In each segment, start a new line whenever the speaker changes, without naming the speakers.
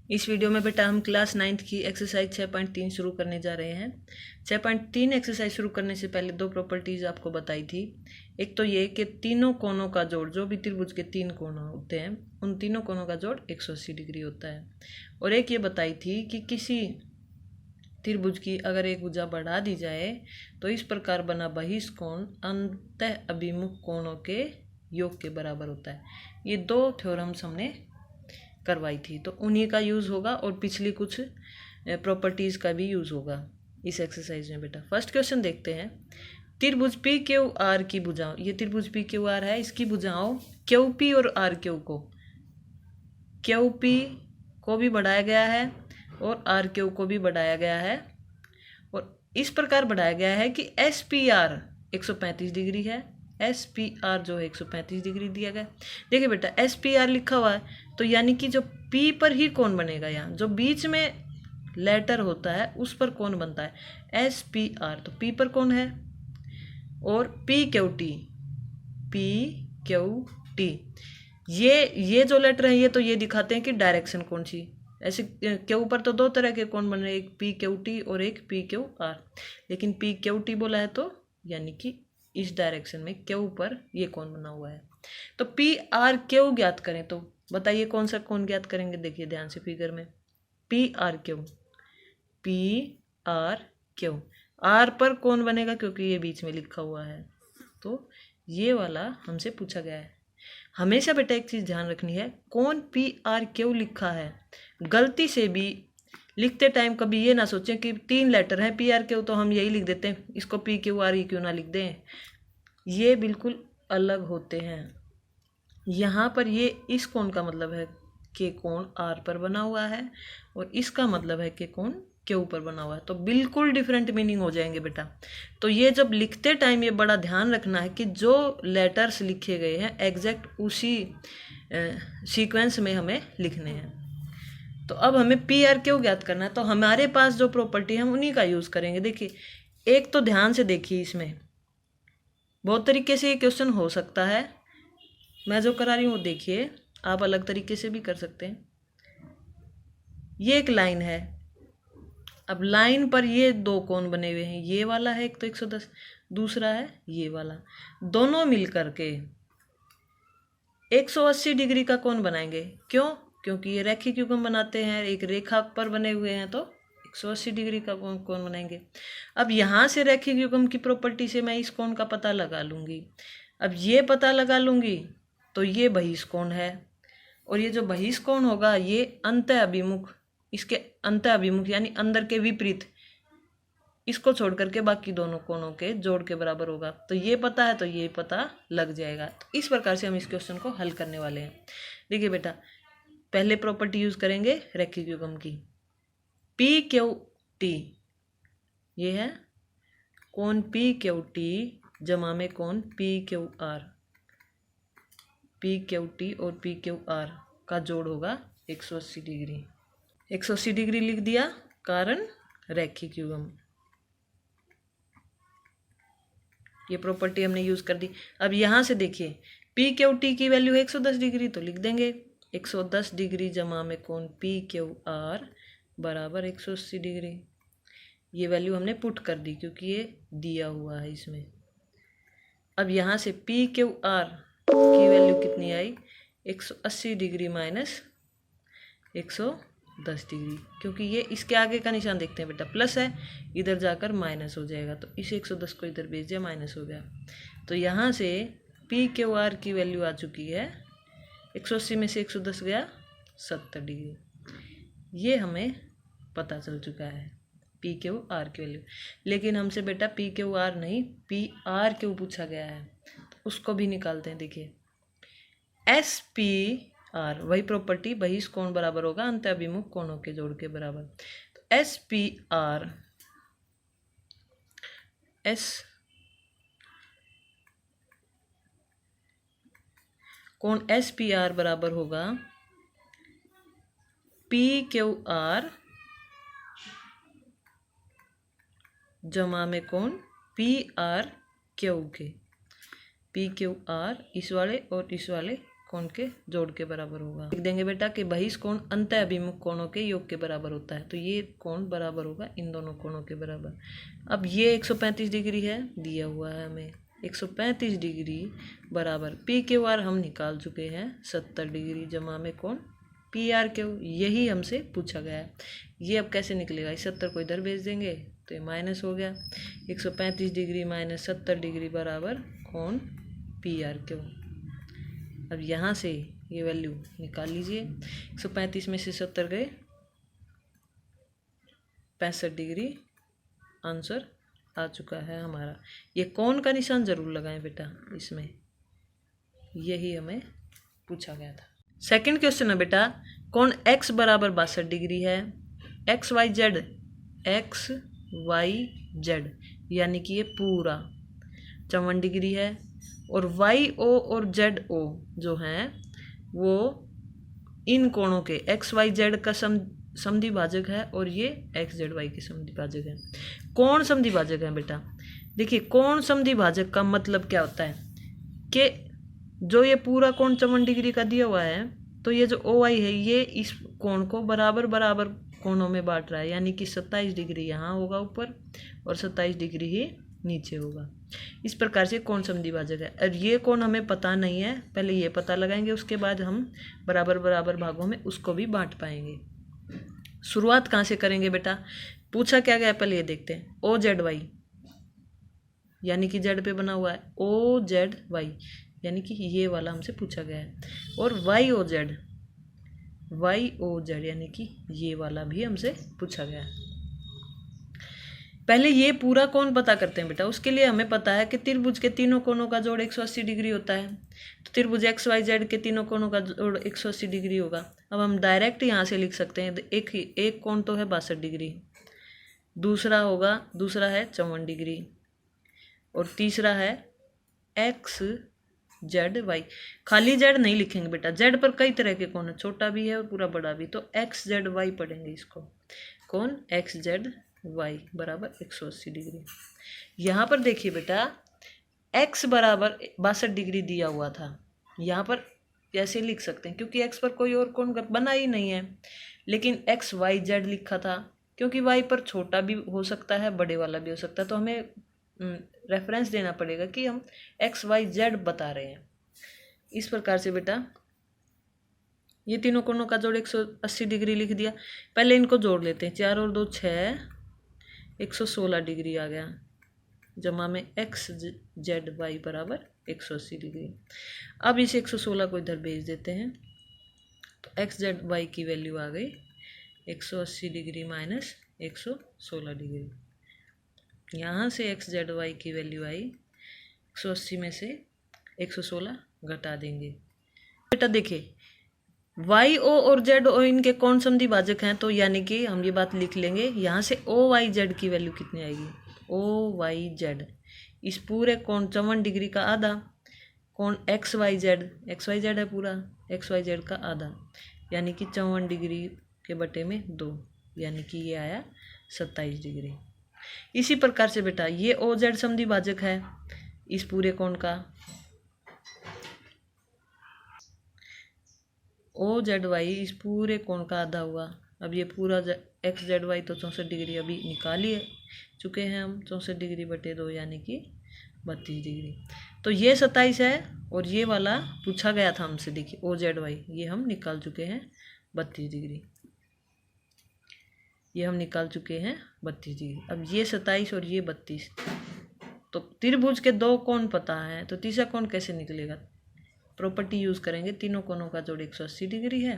इस वीडियो में बेटा हम क्लास 9th की एक्सरसाइज 6.3 शुरू करने जा रहे हैं। 6.3 एक्सरसाइज शुरू करने से पहले दो प्रॉपर्टीज आपको बताई थी। एक तो ये कि तीनों कोनों का जोड़, जो भी त्रिभुज के तीन कोण होते हैं उन तीनों कोनों का जोड़ 180 डिग्री होता है। और एक ये बताई थी कि किसी त्रिभुज की अगर एक भुजा बढ़ा दी जाए तो इस प्रकार बना बहिष्कोण अंतः अभिमुख कोणों के योग के बराबर होता है। ये दो थ्योरम्स हमने करवाई थी, तो उन्हीं का यूज़ होगा और पिछली कुछ प्रॉपर्टीज़ का भी यूज़ होगा इस एक्सरसाइज में बेटा। फर्स्ट क्वेश्चन देखते हैं। त्रिभुज पी क्यू आर की भुजाओं, ये त्रिभुज पी क्यू आर है, इसकी भुजाओं क्यू पी और आर क्यू पी को भी बढ़ाया गया है और आर क्यू को भी बढ़ाया गया है। और इस प्रकार बढ़ाया गया है कि एस पी आर 135 डिग्री है, एस पी आर जो है 135 डिग्री दिया गया। देखिए बेटा एस पी आर लिखा हुआ है तो यानी कि जो पी पर ही कौन बनेगा, यहाँ जो बीच में लेटर होता है उस पर कौन बनता है, एस पी आर, तो पी पर कौन है। और पी क्यू टी ये जो लेटर है ये तो ये दिखाते हैं कि डायरेक्शन कौन सी। ऐसे क्यू पर तो दो तरह के कौन बन रहे हैं, एक पी क्यू टी और एक पी क्यू आर, लेकिन पी क्यू टी बोला है तो यानी कि इस डायरेक्शन में क्यू पर ये कौन बना हुआ है। तो पी आर क्यू ज्ञात करें तो बताइए कौन सा कौन ज्ञात करेंगे। देखिए ध्यान से फिगर में पी आर क्यू आर पर कौन बनेगा क्योंकि ये बीच में लिखा हुआ है, तो ये वाला हमसे पूछा गया है। हमेशा बेटा एक चीज़ ध्यान रखनी है, कौन पी आर क्यू लिखा है गलती से भी लिखते टाइम कभी ये ना सोचें कि तीन लेटर हैं पी आर क्यू तो हम यही लिख देते हैं, इसको P Q R E Q ना लिख दें। ये बिल्कुल अलग होते हैं। यहाँ पर ये इस कोण का मतलब है कि कोण आर पर बना हुआ है और इसका मतलब है कि कोण क्यू पर बना हुआ है, तो बिल्कुल डिफरेंट मीनिंग हो जाएंगे बेटा। तो ये जब लिखते टाइम ये बड़ा ध्यान रखना है कि जो लेटर्स लिखे गए हैं एग्जैक्ट उसी सीक्वेंस में हमें लिखने हैं। तो अब हमें पी आर क्यू ज्ञात करना है, तो हमारे पास जो प्रॉपर्टी है हम उन्हीं का यूज़ करेंगे। देखिए एक तो ध्यान से देखिए, इसमें बहुत तरीके से ये क्वेश्चन हो सकता है, मैं जो करा रही हूँ वो देखिए, आप अलग तरीके से भी कर सकते हैं। ये एक लाइन है, अब लाइन पर ये दो कोण बने हुए हैं, ये वाला है एक तो 110, दूसरा है ये वाला, दोनों मिलकर के 180 डिग्री का कोण बनाएंगे। क्यों? क्योंकि ये रैखिक युग्म बनाते हैं, एक रेखा पर बने हुए हैं तो 180 डिग्री का कोण बनाएंगे। अब यहाँ से रैखिक युग्म की प्रॉपर्टी से मैं इस कोण का पता लगा लूँगी। अब ये पता लगा लूँगी तो ये बहिष्कोण है, और ये जो बहिष्कोण होगा ये अंतः अभिमुख, इसके अंतः अभिमुख यानी अंदर के विपरीत, इसको छोड़ करके बाकी दोनों कोणों के जोड़ के बराबर होगा। तो ये पता है तो ये पता लग जाएगा। तो इस प्रकार से हम इस क्वेश्चन को हल करने वाले हैं। देखिए बेटा पहले प्रॉपर्टी यूज करेंगे रैखिक युग्म की, पी क्यू टी, ये है कोण पी क्यू टी जमा में कोण P Q R, P Q T और पी क्यू आर का जोड़ होगा 180 डिग्री। 180 डिग्री लिख दिया कारण रैखिक युग्म, ये प्रॉपर्टी हमने यूज कर दी। अब यहाँ से देखिए पी क्यू टी की वैल्यू 110 डिग्री तो लिख देंगे 110 डिग्री जमा में कोण पी क्यू आर बराबर 180 डिग्री। ये वैल्यू हमने पुट कर दी क्योंकि ये दिया हुआ है इसमें। अब यहाँ से पी क्यू आर की वैल्यू कितनी आई, 180 डिग्री माइनस 110 डिग्री, क्योंकि ये इसके आगे का निशान देखते हैं बेटा प्लस है, इधर जाकर माइनस हो जाएगा, तो इस 110 को इधर भेज दिया माइनस हो गया। तो यहाँ से पी क्यू आर की वैल्यू आ चुकी है 180 में से 110 गया 70 डिग्री, ये हमें पता चल चुका है पी क्यू आर की वैल्यू। लेकिन हमसे बेटा पी क्यू आर नहीं पी आर क्यू पूछा गया है, तो उसको भी निकालते हैं। देखिए एस पी आर, वही प्रॉपर्टी बहिष्कोण बराबर होगा अंतः अभिमुख कोणों के जोड़ के बराबर। तो एस पी आर, एस कोण एस पी आर बराबर होगा पी क्यू आर जमा में कोण पी आर क्यू के, पी क्यू आर इस वाले और इस वाले कोण के जोड़ के बराबर होगा। लिख देंगे बेटा कि बहिष्कोण अंतः अभिमुख कोणों के योग के बराबर होता है, तो ये कोण बराबर होगा इन दोनों कोणों के बराबर। अब ये 135 डिग्री है, दिया हुआ है हमें 135 डिग्री बराबर पी क्यू आर हम निकाल चुके हैं 70 डिग्री जमा में कोण पी आर क्यू, यही हमसे पूछा गया है। ये अब कैसे निकलेगा, इस 70 को इधर भेज देंगे तो ये माइनस हो गया, 135 डिग्री माइनस 70 डिग्री बराबर कोण पी आर क्यू। अब यहाँ से ये वैल्यू निकाल लीजिए, 135 में से 70 गए 65 डिग्री आंसर आ चुका है हमारा। ये कोण का निशान जरूर लगाएं बेटा इसमें, यही हमें पूछा गया था। सेकंड क्वेश्चन है बेटा, कोण x बराबर 62 डिग्री है, एक्स वाई जेड यानी कि ये पूरा 54 डिग्री है, और वाई ओ और जेड ओ जो हैं वो इन कोणों के एक्स वाई जेड का समद्वि भाजक है, और ये एक्स जेड वाई के समद्वि भाजक है। कोण समद्वि भाजक है बेटा, देखिए कोण समद्वि भाजक का मतलब क्या होता है कि जो ये पूरा कोण 54 डिग्री का दिया हुआ है, तो ये जो ओ आई है ये इस कोण को बराबर बराबर कोणों में बांट रहा है, यानी कि 27 डिग्री यहाँ होगा ऊपर और 27 डिग्री ही नीचे होगा। इस प्रकार से कोण समद्वि भाजक है। और ये कोण हमें पता नहीं है, पहले ये पता लगाएंगे, उसके बाद हम बराबर बराबर भागों में उसको भी बांट पाएंगे। शुरुआत कहाँ से करेंगे बेटा, पूछा क्या गया पहले ये देखते हैं। ओ जेड वाई यानी कि जेड पे बना हुआ है, ओ जेड वाई यानी कि ये वाला हमसे पूछा गया है, और वाई ओ जेड यानी कि ये वाला भी हमसे पूछा गया है। पहले ये पूरा कोण पता करते हैं बेटा, उसके लिए हमें पता है कि त्रिभुज के तीनों कोणों का जोड़ 180 डिग्री होता है, तो त्रिभुज एक्स वाई जेड के तीनों कोणों का जोड़ 180 डिग्री होगा। अब हम डायरेक्ट यहाँ से लिख सकते हैं, एक कोण तो है 62 डिग्री, दूसरा है 54 डिग्री, और तीसरा है एक्स जेड वाई। खाली जेड नहीं लिखेंगे बेटा, जेड पर कई तरह के कोण है, छोटा भी है और पूरा बड़ा भी, तो एक्स जेड वाई पढ़ेंगे इसको, कोण एक्स जेड वाई बराबर 180 डिग्री। यहाँ पर देखिए बेटा x बराबर 62 डिग्री दिया हुआ था, यहाँ पर ऐसे लिख सकते हैं क्योंकि x पर कोई और कोण बना ही नहीं है, लेकिन एक्स वाई जेड लिखा था क्योंकि y पर छोटा भी हो सकता है बड़े वाला भी हो सकता है, तो हमें रेफरेंस देना पड़ेगा कि हम एक्स वाई जेड बता रहे हैं। इस प्रकार से बेटा ये तीनों कोणों का जोड़ 180 डिग्री लिख दिया। पहले इनको जोड़ लेते हैं, 4 और 2 6, 116 डिग्री आ गया, जमा में एक्स जेड वाई बराबर 180 डिग्री। अब इस 116 को इधर भेज देते हैं, तो एक्स जेड वाई की वैल्यू आ गई 180 डिग्री माइनस 116 डिग्री। यहाँ से एक्स जेड वाई की वैल्यू आई 180 में से 116 घटा देंगे। बेटा देखिए वाई ओ और जेड ओ इनके कौन समद्वि भाजक हैं, तो यानी कि हम ये बात लिख लेंगे, यहाँ से ओ वाई जेड की वैल्यू कितनी आएगी, ओ वाई जेड इस पूरे कोण 54 डिग्री का आधा, कोण एक्स वाई जेड है पूरा, एक्स वाई जेड का आधा यानी कि 54 डिग्री के बटे में 2, यानी कि ये आया 27 डिग्री। इसी प्रकार से बेटा ये ओ जेड समद्वि भाजक है इस पूरे कोण का, ओ जेड वाई इस पूरे कोण का आधा हुआ। अब ये पूरा एक्स जेड वाई तो 64 डिग्री अभी निकाल ही चुके हैं हम, 64 डिग्री बटे 2 यानी कि 32 डिग्री। तो ये 27 है और ये वाला पूछा गया था हमसे, देखिए ओ जेड वाई ये हम निकाल चुके हैं 32 डिग्री, ये हम निकाल चुके हैं 32 डिग्री। अब ये 27 और ये 32, तो त्रिभुज के 2 कोण पता है, तो तीसरा कोण कैसे निकलेगा, प्रॉपर्टी यूज़ करेंगे, तीनों कोणों का जोड़ 180 डिग्री है,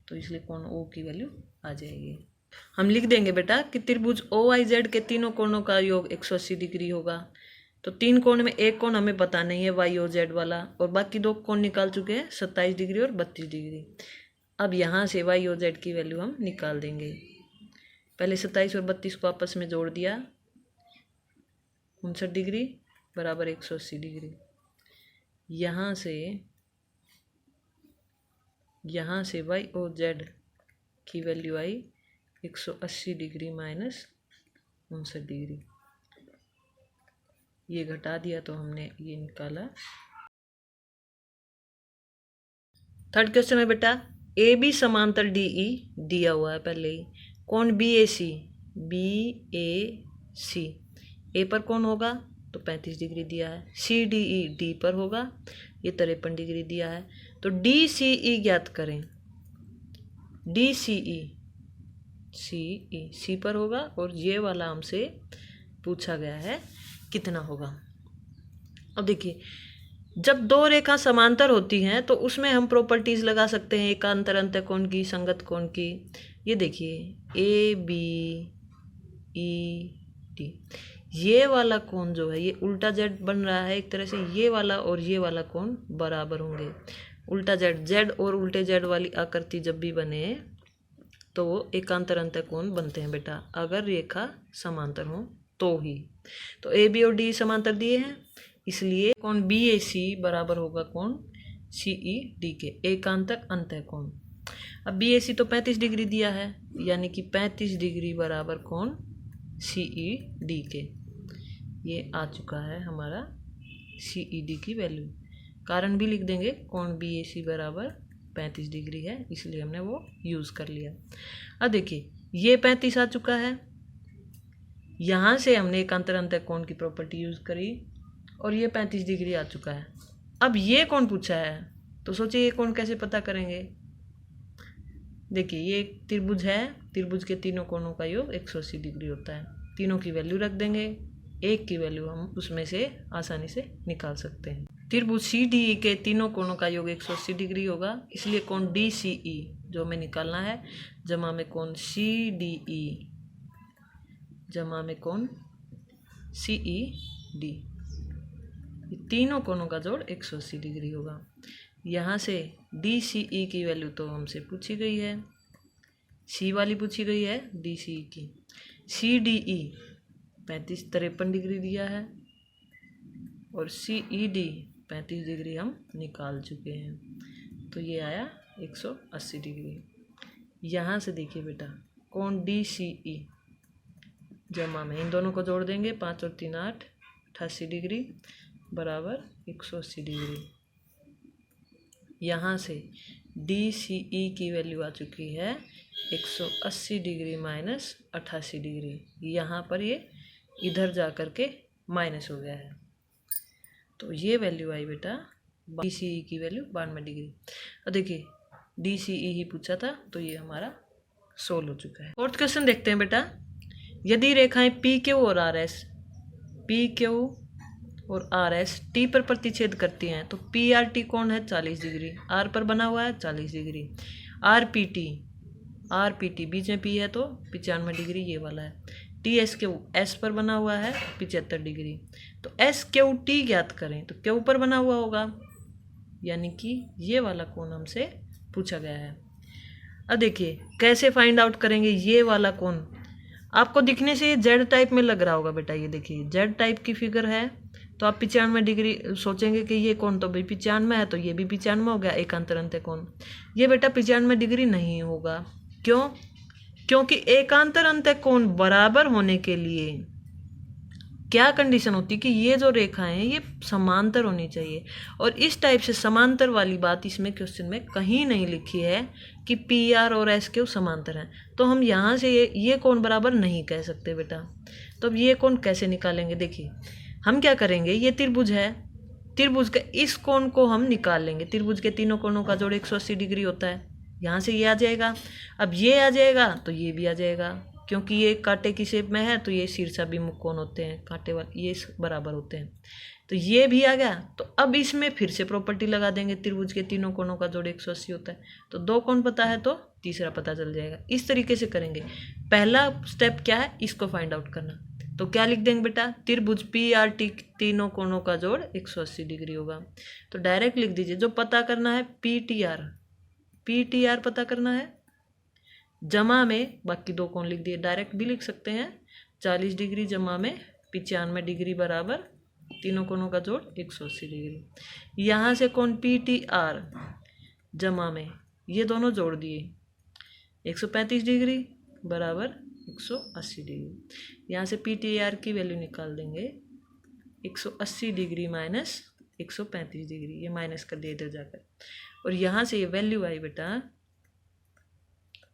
तो इसलिए कोण ओ की वैल्यू आ जाएगी। हम लिख देंगे बेटा कि त्रिभुज ओ आई जेड के तीनों कोणों का योग 180 डिग्री होगा। तो 3 कोण में एक कोण हमें पता नहीं है वाई ओ जेड वाला, और बाकी 2 कोण निकाल चुके हैं 27 डिग्री और 32 डिग्री। अब यहाँ से वाई ओ जेड की वैल्यू हम निकाल देंगे। पहले 27 और 32 को आपस में जोड़ दिया, 59 डिग्री बराबर 180 डिग्री। यहाँ से वाई ओ जेड की वैल्यू आई 180 डिग्री माइनस 59 डिग्री, ये घटा दिया तो हमने ये निकाला थर्ड क्वेश्चन है बेटा, ए बी समांतर डी ई दिया हुआ है पहले ही। कौन बी ए सी, बी ए सी, ए पर कौन होगा तो 35 डिग्री दिया है। सी डी ई डी पर होगा, ये 53 डिग्री दिया है। तो डी सी ई ज्ञात करें। डी सी ई, सी ई सी पर होगा और ये वाला हमसे पूछा गया है कितना होगा। अब देखिए, जब दो रेखा समांतर होती हैं तो उसमें हम प्रॉपर्टीज लगा सकते हैं एकांतर अंतःकोण की, संगत कोण की। ये देखिए ए बी ई डी, ये वाला कोण जो है ये उल्टा जेड बन रहा है एक तरह से, ये वाला और ये वाला कोण बराबर होंगे। उल्टा जेड, जेड और उल्टे जेड वाली आकृति जब भी बने तो वो एकांतर अंतःकोण बनते हैं बेटा, अगर रेखा समांतर हो तो ही। तो ए बी और डी समांतर दिए हैं, इसलिए कोण बी ए सी बराबर होगा कोण सी ई डी के, एकांतर अंतःकोण। अब बी ए सी तो 35 डिग्री दिया है, यानी कि 35 डिग्री बराबर कोण सी ई डी के। ये आ चुका है हमारा सी ई डी की वैल्यू। कारण भी लिख देंगे, कोण बी ए सी बराबर 35 डिग्री है, इसलिए हमने वो यूज़ कर लिया। अब देखिए ये 35 आ चुका है, यहाँ से हमने एकांतर अंतःकोण की प्रॉपर्टी यूज़ करी और ये 35 डिग्री आ चुका है। अब ये कौन पूछा है तो सोचिए ये कौन कैसे पता करेंगे। देखिए ये एक त्रिभुज है, त्रिभुज के तीनों कोणों का योग 180 डिग्री होता है। तीनों की वैल्यू रख देंगे, एक की वैल्यू हम उसमें से आसानी से निकाल सकते हैं। त्रिभुज सी डी ई के तीनों कोणों का योग 180 डिग्री होगा, इसलिए कोण डी सी ई जो हमें निकालना है, जमा में कोण सी डी ई, जमा में कोण सी ई डी, तीनों कोणों का जोड़ 180 डिग्री होगा। यहाँ से डी सी ई की वैल्यू तो हमसे पूछी गई है, सी वाली पूछी गई है डी सी ई की। सी डी ई 53 डिग्री दिया है और सी ई डी 35 डिग्री हम निकाल चुके हैं, तो ये आया 180 डिग्री। यहाँ से देखिए बेटा, कोण डी सी ई जमा में इन दोनों को जोड़ देंगे, 5 और 3 8, 88 डिग्री बराबर 180 डिग्री। यहाँ से डी सी ई की वैल्यू आ चुकी है 180 डिग्री माइनस 88 डिग्री। यहाँ पर ये इधर जा कर के माइनस हो गया है, तो ये वैल्यू आई बेटा डी सी ई की वैल्यू 92 डिग्री। और देखिए डी सी ई ही पूछा था, तो ये हमारा सोल्व हो चुका है। फोर्थ क्वेश्चन देखते हैं बेटा, यदि रेखाएं पी क्यू और आर एस, पी क्यू और आर एस टी पर प्रतिच्छेद करती हैं तो पी आर टी कौन है 40 डिग्री, आर पर बना हुआ है 40 डिग्री। आर पी टी बीच में पी है तो 95 डिग्री ये वाला है। टी एस क्यू एस पर बना हुआ है 75 डिग्री। तो एस क्यू टी ज्ञात करें, तो क्यू पर बना हुआ होगा, यानी कि ये वाला कोण हमसे पूछा गया है। अब देखिए कैसे फाइंड आउट करेंगे ये वाला कोण। आपको दिखने से ये जेड टाइप में लग रहा होगा बेटा, ये देखिए जेड टाइप की फिगर है, तो आप 95 डिग्री सोचेंगे कि ये कोण तो भाई 95 है, तो ये भी 95 हो गया एकांतर अंतःकोण। ये बेटा 95 डिग्री नहीं होगा, क्यों? क्योंकि एकांतर अंतःकोण बराबर होने के लिए क्या कंडीशन होती है कि ये जो रेखाएं हैं ये समांतर होनी चाहिए, और इस टाइप से समांतर वाली बात इसमें क्वेश्चन में कहीं नहीं लिखी है कि पी आर और एस क्यू समांतर हैं, तो हम यहाँ से ये कोण बराबर नहीं कह सकते बेटा। तो अब ये कोण कैसे निकालेंगे, देखिए हम क्या करेंगे, ये त्रिभुज है, त्रिभुज के इस कोण को हम निकाल लेंगे। त्रिभुज के तीनों कोणों का जोड़ 180 डिग्री होता है, यहाँ से ये आ जाएगा। अब ये आ जाएगा तो ये भी आ जाएगा, क्योंकि ये कांटे की शेप में है तो ये शीर्षाभिमुख कोण होते हैं, कांटे वाले ये बराबर होते हैं, तो ये भी आ गया। तो अब इसमें फिर से प्रॉपर्टी लगा देंगे, त्रिभुज के तीनों कोणों का जोड़ 180 होता है, तो 2 कोण पता है तो तीसरा पता चल जाएगा। इस तरीके से करेंगे। पहला स्टेप क्या है, इसको फाइंड आउट करना, तो क्या लिख देंगे बेटा, त्रिभुज पी आर टी तीनों कोणों का जोड़ 180 डिग्री होगा, तो डायरेक्ट लिख दीजिए। जो पता करना है पी टी आर पता करना है, जमा में बाकी 2 कोण लिख दिए, डायरेक्ट भी लिख सकते हैं। 40 डिग्री जमा में 95 डिग्री बराबर तीनों कोणों का जोड़ 180 डिग्री। यहाँ से कोण पी टी आर जमा में ये दोनों जोड़ दिए, 135 डिग्री बराबर 180 डिग्री। यहाँ से पी टी आर की वैल्यू निकाल देंगे, 180 डिग्री माइनस 135 डिग्री, ये माइनस कर दिए इधर जाकर, और यहाँ से ये वैल्यू आई बेटा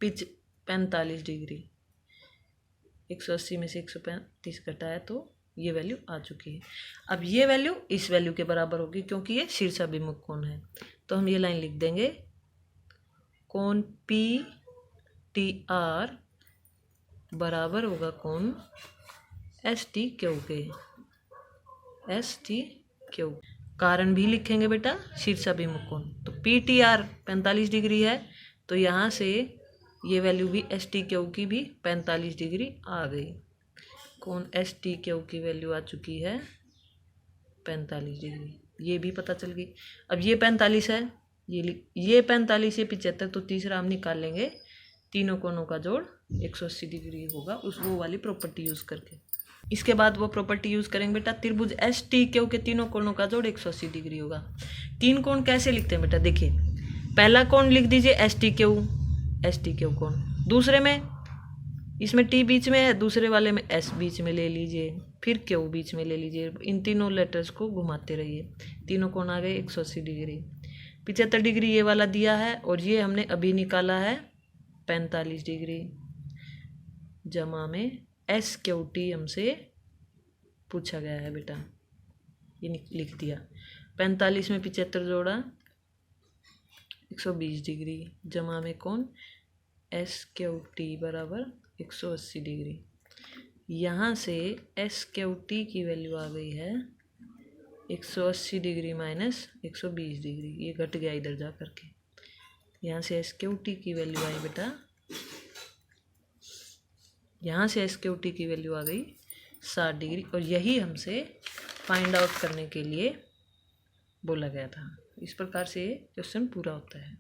पिच 45 डिग्री, 180 में से 135 घटा है तो ये वैल्यू आ चुकी है। अब ये वैल्यू इस वैल्यू के बराबर होगी क्योंकि ये शीर्षाभिमुख कोण है। तो हम ये लाइन लिख देंगे, कोण PTR बराबर होगा कोण STQ के। STQ कारण भी लिखेंगे बेटा शीर्षाभिमुख कोण। तो PTR 45 डिग्री है तो यहाँ से ये वैल्यू भी STQ की भी 45 डिग्री आ गई। कोण STQ की वैल्यू आ चुकी है 45 डिग्री, ये भी पता चल गई। अब ये 45 है, ये 45, ये 75, तो तीसरा हम निकाल लेंगे। तीनों कोणों का जोड़ 180 डिग्री होगा उस वो वाली प्रॉपर्टी यूज़ करके। इसके बाद वो प्रॉपर्टी यूज़ करेंगे बेटा, त्रिभुज STQ के तीनों कोणों का जोड़ 180 डिग्री होगा। तीन कोण कैसे लिखते हैं बेटा, देखिए पहला कोण लिख दीजिए STQ कोण, दूसरे में इसमें T बीच में है, दूसरे वाले में S बीच में ले लीजिए, फिर Q बीच में ले लीजिए। इन तीनों लेटर्स को घुमाते रहिए, तीनों कोण आ गए 180 डिग्री। 75 डिग्री ये वाला दिया है और ये हमने अभी निकाला है 45 डिग्री, जमा में SQT हमसे पूछा गया है बेटा, ये लिख दिया। 45 में 75 जोड़ा 120 डिग्री, जमा में कोण SQT बराबर 180 डिग्री। यहाँ से SQT की वैल्यू आ गई है 180 डिग्री माइनस 120 डिग्री, ये घट गया इधर जा करके। यहाँ से SQT की वैल्यू आई बेटा, यहाँ से SQT की वैल्यू आ गई 60 डिग्री, और यही हमसे फाइंड आउट करने के लिए बोला गया था। इस प्रकार से क्वेश्चन पूरा होता है।